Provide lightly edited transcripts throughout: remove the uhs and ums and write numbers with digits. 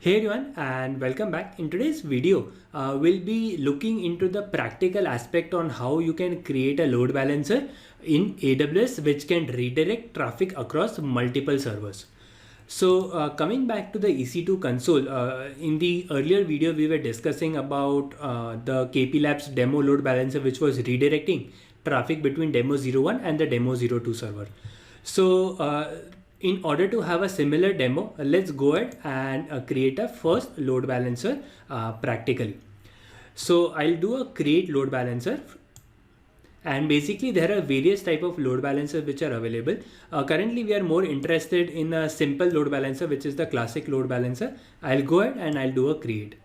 Hey everyone and welcome back. In today's video, we'll be looking into the practical aspect on how you can create a load balancer in AWS which can redirect traffic across multiple servers. So coming back to the EC2 console, in the earlier video we were discussing about the KP Labs demo load balancer which was redirecting traffic between demo 01 and the demo 02 server. So in order to have a similar demo, let's go ahead and create a first load balancer practically. So I'll do a create load balancer, and basically there are various type of load balancers which are available. Currently we are more interested in a simple load balancer, which is the classic load balancer. I'll go ahead and I'll do a create.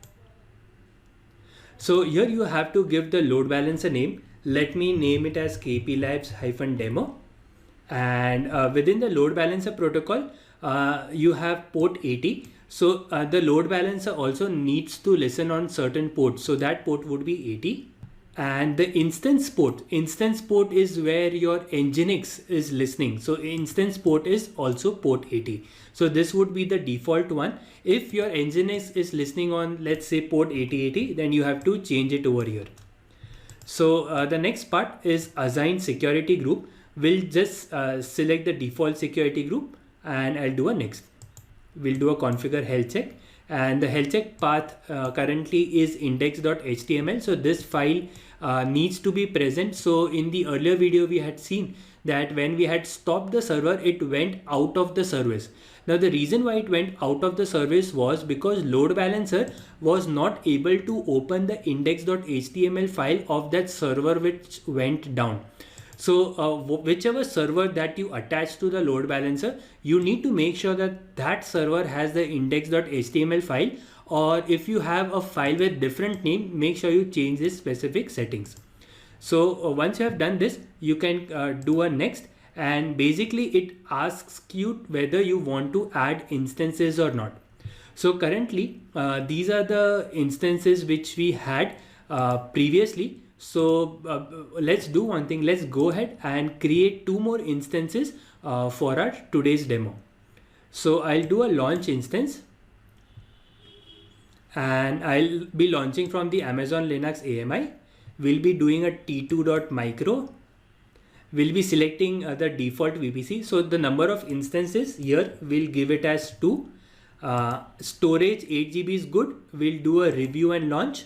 So here you have to give the load balancer name. Let me name it as KP Labs-demo. And within the load balancer protocol, you have port 80. So the load balancer also needs to listen on certain ports. So that port would be 80. And the instance port is where your Nginx is listening. So instance port is also port 80. So this would be the default one. If your Nginx is listening on, let's say, port 8080, then you have to change it over here. So the next part is assign security group. We'll just select the default security group and I'll do a next. We'll do a configure health check, and the health check path currently is index.html. So this file needs to be present. So in the earlier video we had seen that when we had stopped the server, it went out of the service. Now the reason why it went out of the service was because load balancer was not able to open the index.html file of that server which went down. So whichever server that you attach to the load balancer, you need to make sure that that server has the index.html file, or if you have a file with different name, make sure you change this specific settings. So once you have done this, you can do a next, and basically it asks you whether you want to add instances or not. So currently these are the instances which we had previously. So let's do one thing. Let's go ahead and create two more instances for our today's demo. So I'll do a launch instance, and I'll be launching from the Amazon Linux AMI. We'll be doing a t2.micro. We'll be selecting the default VPC. So the number of instances here, we'll give it as 2. Storage 8 GB is good. We'll do a review and launch,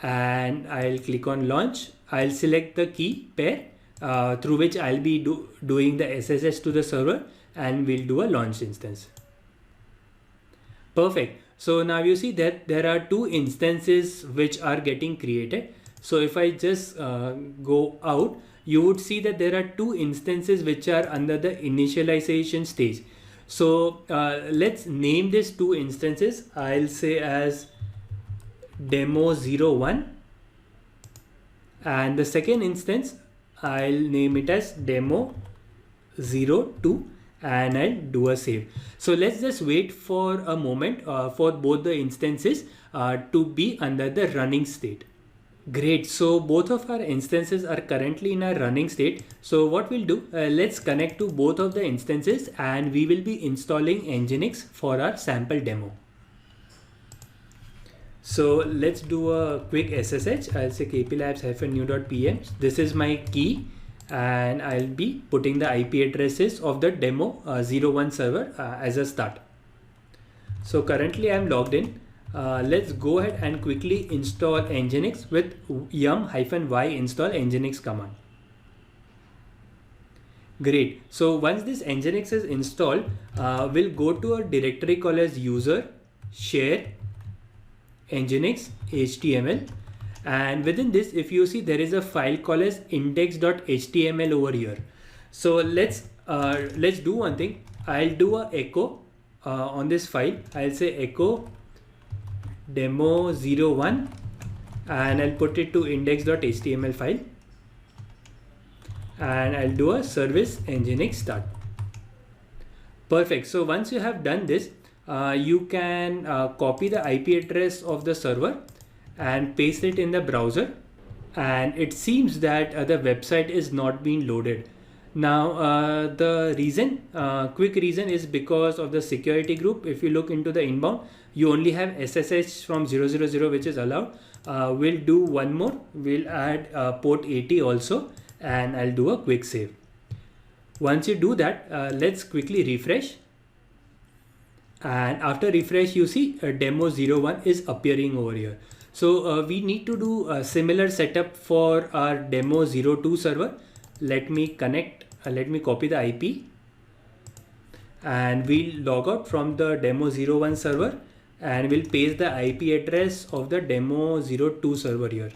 and I'll click on launch. I'll select the key pair through which I'll be doing the SSH to the server, and we'll do a launch instance. Perfect. So now you see that there are two instances which are getting created. So if I just go out, you would see that there are two instances which are under the initialization stage. So let's name these two instances. I'll say as demo 01, and the second instance I'll name it as demo 02, and I'll do a save. So let's just wait for a moment for both the instances to be under the running state. Great. So both of our instances are currently in a running state. So what we'll do, let's connect to both of the instances, and we will be installing Nginx for our sample demo. So let's do a quick SSH. I'll say kplabs-new.pm. This is my key, and I'll be putting the IP addresses of the demo 01 server as a start. So currently I'm logged in. Let's go ahead and quickly install Nginx with yum-y install Nginx command. Great. So once this Nginx is installed, we'll go to a directory called as user share Nginx HTML, and within this, if you see, there is a file called as index.html over here. So let's do one thing. I'll do a echo on this file. I'll say echo demo 01, and I'll put it to index.html file, and I'll do a service Nginx start. Perfect. So once you have done this, you can copy the IP address of the server and paste it in the browser, and it seems that the website is not being loaded. Now the reason, quick reason is because of the security group. If you look into the inbound, you only have SSH from 000 which is allowed. We'll do one more. We'll add port 80 also, and I'll do a quick save. Once you do that, let's quickly refresh. And after refresh, you see demo 01 is appearing over here. So we need to do a similar setup for our demo 02 server. Let me connect, let me copy the IP, and we'll log out from the demo 01 server, and we'll paste the IP address of the demo 02 server here.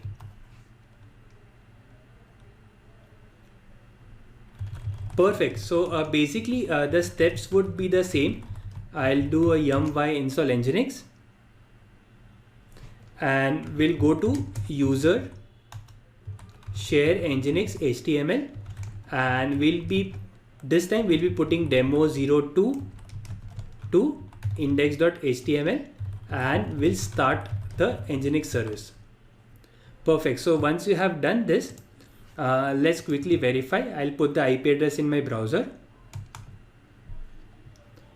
Perfect. So basically the steps would be the same. I'll do a yum y install nginx, and we'll go to user share nginx HTML, and this time we'll be putting demo 02 to index.html, and we'll start the nginx service. Perfect. So once you have done this, let's quickly verify. I'll put the IP address in my browser,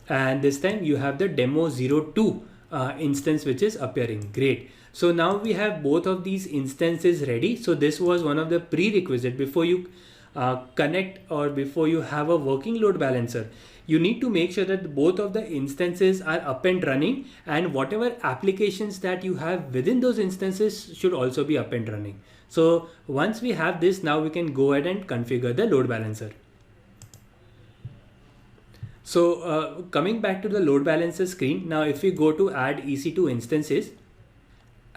and this time you have the demo 02 instance which is appearing. Great. So now we have both of these instances ready. So this was one of the prerequisites before you connect, or before you have a working load balancer. You need to make sure that both of the instances are up and running, and whatever applications that you have within those instances should also be up and running. So once we have this, now we can go ahead and configure the load balancer. So coming back to the load balancer screen, now if we go to add EC2 instances,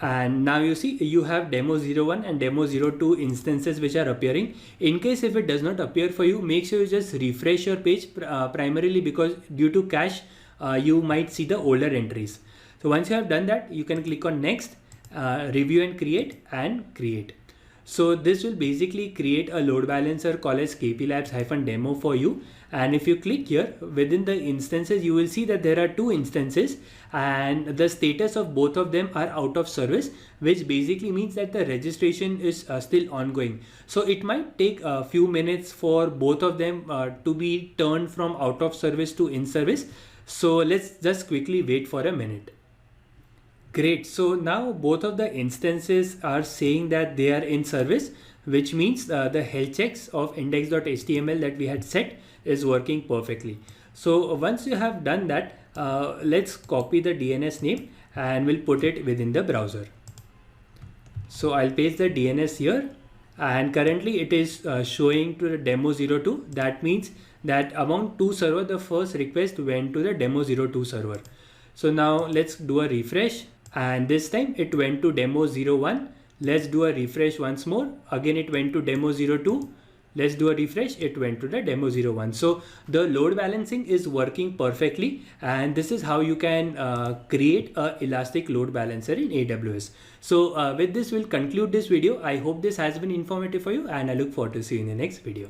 and now you see you have demo 01 and demo 02 instances which are appearing. In case if it does not appear for you, make sure you just refresh your page, primarily because due to cache you might see the older entries. So once you have done that, you can click on next, review and create. So this will basically create a load balancer called as kplabs-demo for you. And if you click here within the instances, you will see that there are two instances, and the status of both of them are out of service, which basically means that the registration is still ongoing. So it might take a few minutes for both of them to be turned from out of service to in service. So let's just quickly wait for a minute. Great. So now both of the instances are saying that they are in service, which means the health checks of index.html that we had set is working perfectly. So once you have done that, let's copy the DNS name and we'll put it within the browser. So I'll paste the DNS here, and currently it is showing to the demo 02. That means that among two server, the first request went to the demo 02 server. So now let's do a refresh, and this time it went to demo 01. Let's do a refresh once more. Again it went to demo 02. Let's do a refresh. It went to the demo 01. So the load balancing is working perfectly, and this is how you can create a elastic load balancer in AWS. So with this we'll conclude this video. I hope this has been informative for you, and I look forward to seeing you in the next video.